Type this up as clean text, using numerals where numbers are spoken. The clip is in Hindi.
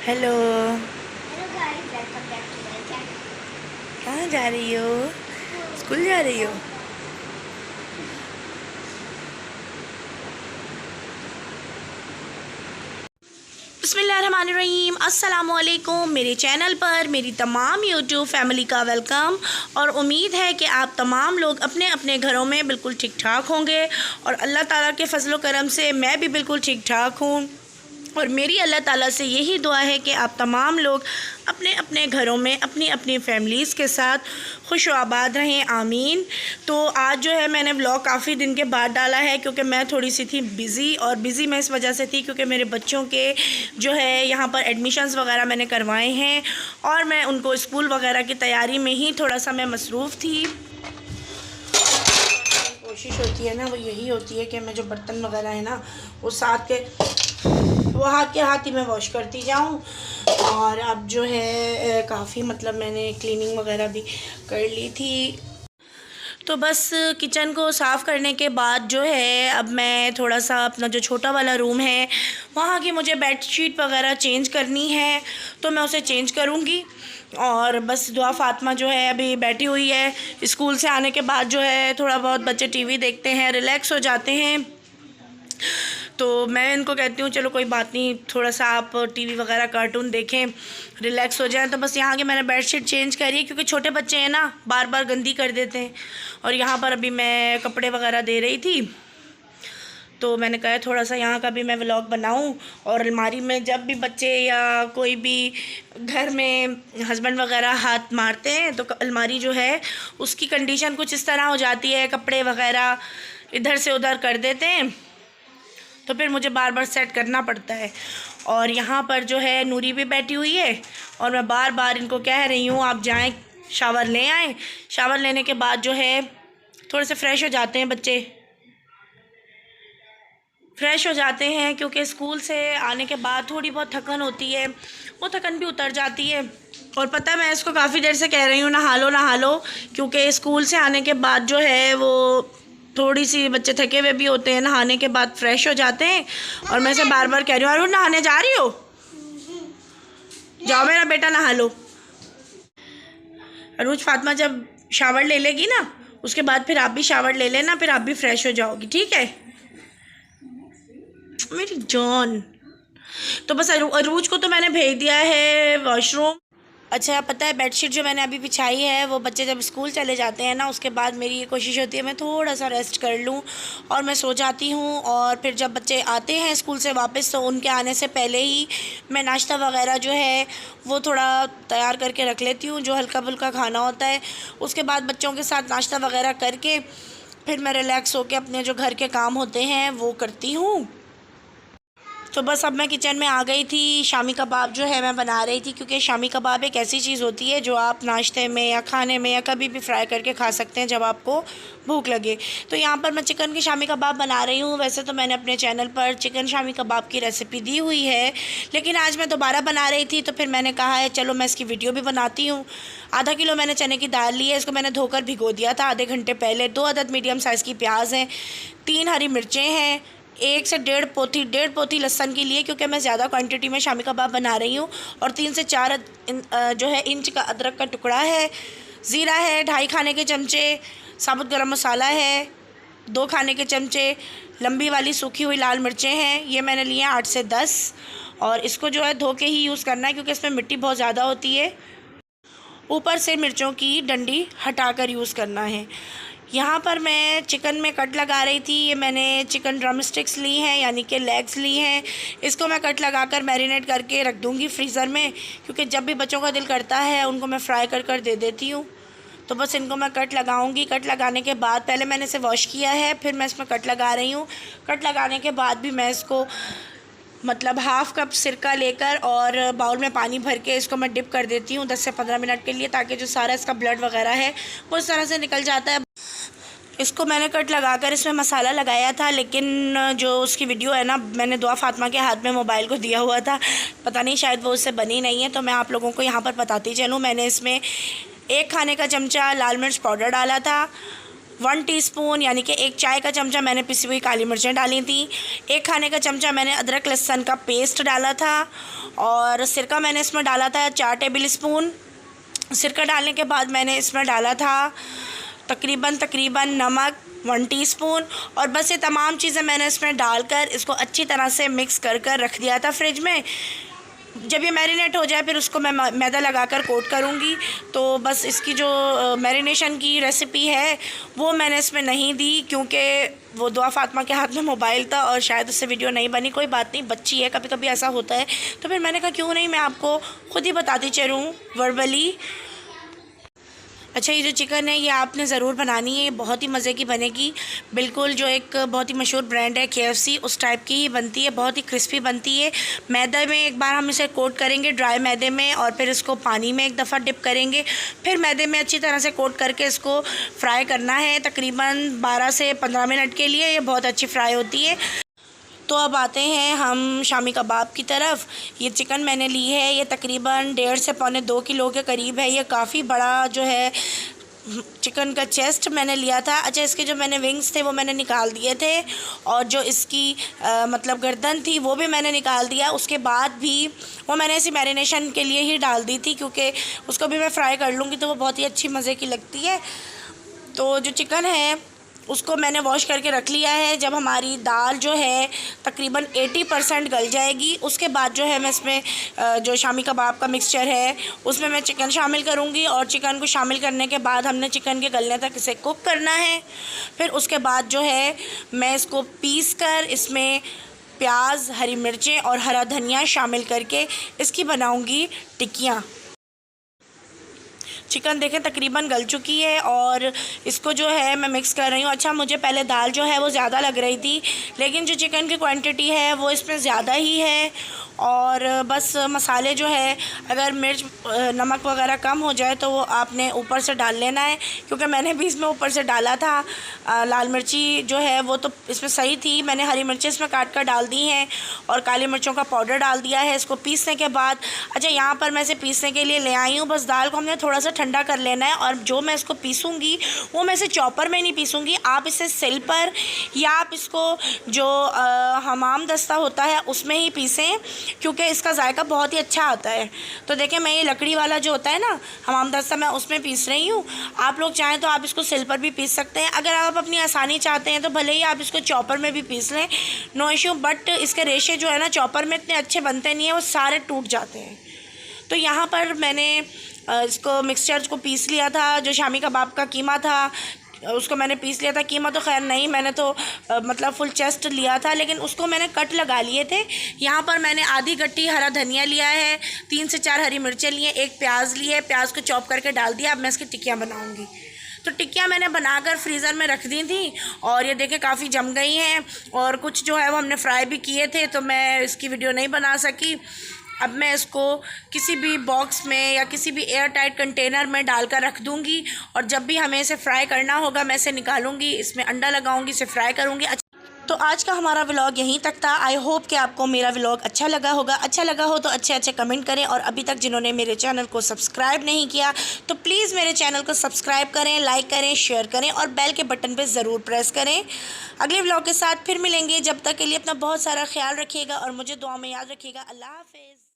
Hello. Hello guys, welcome back to my channel. कहाँ जा रही हो? स्कूल जा रही हो? बिस्मिल्लाहिर्रहमानिर्रहीम। अस्सलामुअलैकुम। मेरे चैनल पर मेरी तमाम यूट्यूब फैमिली का वेलकम और उम्मीद है कि आप तमाम लोग अपने अपने घरों में बिल्कुल ठीक ठाक होंगे और अल्लाह ताला के फजल करम से मैं भी बिल्कुल ठीक ठाक हूँ। और मेरी अल्लाह ताला से यही दुआ है कि आप तमाम लोग अपने अपने घरों में अपनी अपनी फैमिलीज़ के साथ खुश व आबाद रहें, आमीन। तो आज जो है मैंने व्लॉग काफ़ी दिन के बाद डाला है क्योंकि मैं थोड़ी सी थी बिज़ी, और बिज़ी मैं इस वजह से थी क्योंकि मेरे बच्चों के जो है यहाँ पर एडमिशन्स वगैरह मैंने करवाए हैं और मैं उनको स्कूल वगैरह की तैयारी में ही थोड़ा सा मैं मसरूफ़ थी। कोशिश होती है ना, वो यही होती है कि मैं जो बर्तन वगैरह है ना वो हाथ के हाथ ही मैं वॉश करती जाऊं। और अब जो है काफ़ी मतलब मैंने क्लीनिंग वगैरह भी कर ली थी। तो बस किचन को साफ़ करने के बाद जो है अब मैं थोड़ा सा अपना जो छोटा वाला रूम है वहाँ की मुझे बेडशीट वगैरह चेंज करनी है, तो मैं उसे चेंज करूँगी। और बस दुआ फातिमा जो है अभी बैठी हुई है। स्कूल से आने के बाद जो है थोड़ा बहुत बच्चे टीवी देखते हैं, रिलैक्स हो जाते हैं, तो मैं इनको कहती हूँ चलो कोई बात नहीं, थोड़ा सा आप टीवी वगैरह कार्टून देखें, रिलैक्स हो जाएं। तो बस यहाँ की मैंने बेडशीट चेंज करी है क्योंकि छोटे बच्चे हैं ना, बार बार गंदी कर देते हैं। और यहाँ पर अभी मैं कपड़े वगैरह दे रही थी, तो मैंने कहा थोड़ा सा यहाँ का भी मैं व्लॉग बनाऊँ। और अलमारी में जब भी बच्चे या कोई भी घर में हस्बैंड वगैरह हाथ मारते हैं तो अलमारी जो है उसकी कंडीशन कुछ इस तरह हो जाती है, कपड़े वगैरह इधर से उधर कर देते हैं, तो फिर मुझे बार बार सेट करना पड़ता है। और यहाँ पर जो है नूरी भी बैठी हुई है और मैं बार बार इनको कह रही हूँ आप जाएं शावर ले आएँ। शावर लेने के बाद जो है थोड़े से फ्रेश हो जाते हैं बच्चे, फ्रेश हो जाते हैं क्योंकि स्कूल से आने के बाद थोड़ी बहुत थकन होती है, वो थकन भी उतर जाती है। और पता है मैं इसको काफ़ी देर से कह रही हूँ नहा लो, क्योंकि स्कूल से आने के बाद जो है वो थोड़ी सी बच्चे थके हुए भी होते हैं, नहाने के बाद फ्रेश हो जाते हैं। और मैं इसे बार बार कह रही हूँ अरुण नहाने जा रही हो, जाओ मेरा बेटा नहा लो। अरुज फातिमा जब शावर ले लेगी ना उसके बाद फिर आप भी शावर ले लेना, फिर आप भी फ्रेश हो जाओगी, ठीक है मेरी जान। तो बस अरूज को तो मैंने भेज दिया है वॉशरूम। अच्छा पता है बेडशीट जो मैंने अभी बिछाई है वो बच्चे जब स्कूल चले जाते हैं ना उसके बाद मेरी ये कोशिश होती है मैं थोड़ा सा रेस्ट कर लूँ और मैं सो जाती हूँ। और फिर जब बच्चे आते हैं स्कूल से वापस तो उनके आने से पहले ही मैं नाश्ता वगैरह जो है वो थोड़ा तैयार करके रख लेती हूँ, जो हल्का फुल्का खाना होता है। उसके बाद बच्चों के साथ नाश्ता वगैरह करके फिर मैं रिलैक्स होकर अपने जो घर के काम होते हैं वो करती हूँ। तो बस अब मैं किचन में आ गई थी। शामी कबाब जो है मैं बना रही थी क्योंकि शामी कबाब एक ऐसी चीज़ होती है जो आप नाश्ते में या खाने में या कभी भी फ्राई करके खा सकते हैं जब आपको भूख लगे। तो यहाँ पर मैं चिकन की शामी कबाब बना रही हूँ। वैसे तो मैंने अपने चैनल पर चिकन शामी कबाब की रेसिपी दी हुई है, लेकिन आज मैं दोबारा बना रही थी तो फिर मैंने कहा है चलो मैं इसकी वीडियो भी बनाती हूँ। आधा किलो मैंने चने की दाल ली है, इसको मैंने धोकर भिगो दिया था आधे घंटे पहले। 2 अदद मीडियम साइज़ की प्याज हैं, 3 हरी मिर्चें हैं, 1 से डेढ़ पोथी लहसुन के लिए क्योंकि मैं ज़्यादा क्वांटिटी में शामी कबाब बना रही हूँ। और 3 से 4 जो है इंच का अदरक का टुकड़ा है। ज़ीरा है 2.5 खाने के चमचे, साबुत गरम मसाला है 2 खाने के चमचे, लंबी वाली सूखी हुई लाल मिर्चें हैं, ये मैंने लिए हैं 8 से 10। और इसको जो है धो के ही यूज़ करना है क्योंकि इसमें मिट्टी बहुत ज़्यादा होती है। ऊपर से मिर्चों की डंडी हटाकर यूज़ करना है। यहाँ पर मैं चिकन में कट लगा रही थी। ये मैंने चिकन ड्रम स्टिक्स ली हैं यानी कि लेग्स ली हैं। इसको मैं कट लगाकर मैरिनेट करके रख दूँगी फ्रीज़र में, क्योंकि जब भी बच्चों का दिल करता है उनको मैं फ्राई कर दे देती हूँ। तो बस इनको मैं कट लगाऊंगी। कट लगाने के बाद पहले मैंने इसे वॉश किया है, फिर मैं इसमें कट लगा रही हूँ। कट लगाने के बाद भी मैं इसको मतलब हाफ़ कप सिरका लेकर और बाउल में पानी भर के इसको मैं डिप कर देती हूँ 10 से 15 मिनट के लिए, ताकि जो सारा इसका ब्लड वगैरह है वो इस तरह से निकल जाता है। इसको मैंने कट लगाकर इसमें मसाला लगाया था, लेकिन जो उसकी वीडियो है ना मैंने दुआ फातिमा के हाथ में मोबाइल को दिया हुआ था, पता नहीं शायद वो उससे बनी नहीं है, तो मैं आप लोगों को यहाँ पर बताती चलूँ। मैंने इसमें 1 खाने का चमचा लाल मिर्च पाउडर डाला था, 1 टीस्पून यानी कि 1 चाय का चमचा मैंने पिसी हुई काली मिर्चें डाली थी। 1 खाने का चमचा मैंने अदरक लहसुन का पेस्ट डाला था और सिरका मैंने इसमें डाला था 4 टेबल स्पून। सिरका डालने के बाद मैंने इसमें डाला था तकरीबन नमक 1 टीस्पून और बस ये तमाम चीज़ें मैंने इसमें डालकर इसको अच्छी तरह से मिक्स कर रख दिया था फ्रिज में। जब ये मैरिनेट हो जाए फिर उसको मैं मैदा लगाकर कोट करूँगी। तो बस इसकी जो मैरिनेशन की रेसिपी है वो मैंने इसमें नहीं दी क्योंकि वो दुआ फातिमा के हाथ में मोबाइल था और शायद उससे वीडियो नहीं बनी। कोई बात नहीं, बच्ची है, कभी कभी ऐसा होता है। तो फिर मैंने कहा क्यों नहीं मैं आपको ख़ुद ही बताती चलूँ वर्बली। अच्छा, ये जो चिकन है ये आपने ज़रूर बनानी है, ये बहुत ही मज़े की बनेगी। बिल्कुल जो एक बहुत ही मशहूर ब्रांड है KFC उस टाइप की ही बनती है, बहुत ही क्रिस्पी बनती है। मैदे में एक बार हम इसे कोट करेंगे, ड्राई मैदे में, और फिर इसको पानी में एक दफ़ा डिप करेंगे। फिर मैदे में अच्छी तरह से कोट करके इसको फ्राई करना है तकरीबन 12 से 15 मिनट के लिए। ये बहुत अच्छी फ्राई होती है। तो अब आते हैं हम शामी कबाब की तरफ। ये चिकन मैंने ली है, ये तकरीबन 1.5 से पौने 2 किलो के करीब है। ये काफ़ी बड़ा जो है चिकन का चेस्ट मैंने लिया था। अच्छा, इसके जो मैंने विंग्स थे वो मैंने निकाल दिए थे और जो इसकी मतलब गर्दन थी वो भी मैंने निकाल दिया। उसके बाद भी वो मैंने ऐसी मैरिनेशन के लिए ही डाल दी थी क्योंकि उसको भी मैं फ्राई कर लूँगी तो वो बहुत ही अच्छी मज़े की लगती है। तो जो चिकन है उसको मैंने वॉश करके रख लिया है। जब हमारी दाल जो है तकरीबन 80% गल जाएगी उसके बाद जो है मैं इसमें जो शामी कबाब का मिक्सचर है उसमें मैं चिकन शामिल करूँगी और चिकन को शामिल करने के बाद हमने चिकन के गलने तक इसे कुक करना है। फिर उसके बाद जो है मैं इसको पीस कर इसमें प्याज, हरी मिर्चें और हरा धनिया शामिल करके इसकी बनाऊँगी टिक्कियाँ। चिकन देखें तकरीबन गल चुकी है और इसको जो है मैं मिक्स कर रही हूँ। अच्छा, मुझे पहले दाल जो है वो ज़्यादा लग रही थी लेकिन जो चिकन की क्वांटिटी है वो इसमें ज़्यादा ही है। और बस मसाले जो है अगर मिर्च नमक वगैरह कम हो जाए तो वो आपने ऊपर से डाल लेना है क्योंकि मैंने भी इसमें ऊपर से डाला था। लाल मिर्ची जो है वो तो इसमें सही थी, मैंने हरी मिर्ची इसमें काट कर डाल दी हैं और काली मिर्चों का पाउडर डाल दिया है इसको पीसने के बाद। अच्छा, यहाँ पर मैं इसे पीसने के लिए ले आई हूँ। बस दाल को हमने थोड़ा सा ठंडा कर लेना है और जो मैं इसको पीसूँगी वो मैं इसे चॉपर में नहीं पीसूँगी, आप इसे सिल पर या आप इसको जो हमाम दस्ता होता है उसमें ही पीसें क्योंकि इसका जायका बहुत ही अच्छा आता है। तो देखें, मैं ये लकड़ी वाला जो होता है ना हमाम दस्ता, मैं उसमें पीस रही हूँ। आप लोग चाहें तो आप इसको सिल पर भी पीस सकते हैं। अगर आप अपनी आसानी चाहते हैं तो भले ही आप इसको चॉपर में भी पीस लें, नो इशू। बट इसके रेशे जो है ना चॉपर में इतने अच्छे बनते नहीं हैं, वो सारे टूट जाते हैं। तो यहाँ पर मैंने इसको मिक्सचर को पीस लिया था। जो शामी कबाब का कीमा था उसको मैंने पीस लिया था। कीमा तो खैर नहीं, मैंने तो मतलब फुल चेस्ट लिया था लेकिन उसको मैंने कट लगा लिए थे। यहाँ पर मैंने आधी गट्टी हरा धनिया लिया है, 3 से 4 हरी मिर्चें लिए, 1 प्याज लिए, प्याज को चॉप करके डाल दिया। अब मैं इसकी टिक्कियाँ बनाऊँगी। तो टिक्कियाँ मैंने बनाकर फ्रीज़र में रख दी थी और ये देखें काफ़ी जम गई हैं और कुछ जो है वो हमने फ्राई भी किए थे तो मैं इसकी वीडियो नहीं बना सकी। अब मैं इसको किसी भी बॉक्स में या किसी भी एयर टाइट कंटेनर में डालकर रख दूँगी और जब भी हमें इसे फ्राई करना होगा मैं इसे निकालूँगी, इसमें अंडा लगाऊँगी, इसे फ्राई करूँगी। तो आज का हमारा व्लॉग यहीं तक था। आई होप कि आपको मेरा व्लॉग अच्छा लगा होगा। अच्छा लगा हो तो अच्छे कमेंट करें और अभी तक जिन्होंने मेरे चैनल को सब्सक्राइब नहीं किया तो प्लीज़ मेरे चैनल को सब्सक्राइब करें, लाइक करें, शेयर करें और बेल के बटन पे ज़रूर प्रेस करें। अगले व्लॉग के साथ फिर मिलेंगे। जब तक के लिए अपना बहुत सारा ख्याल रखिएगा और मुझे दुआ में याद रखिएगा। अल्लाह हाफ़िज़।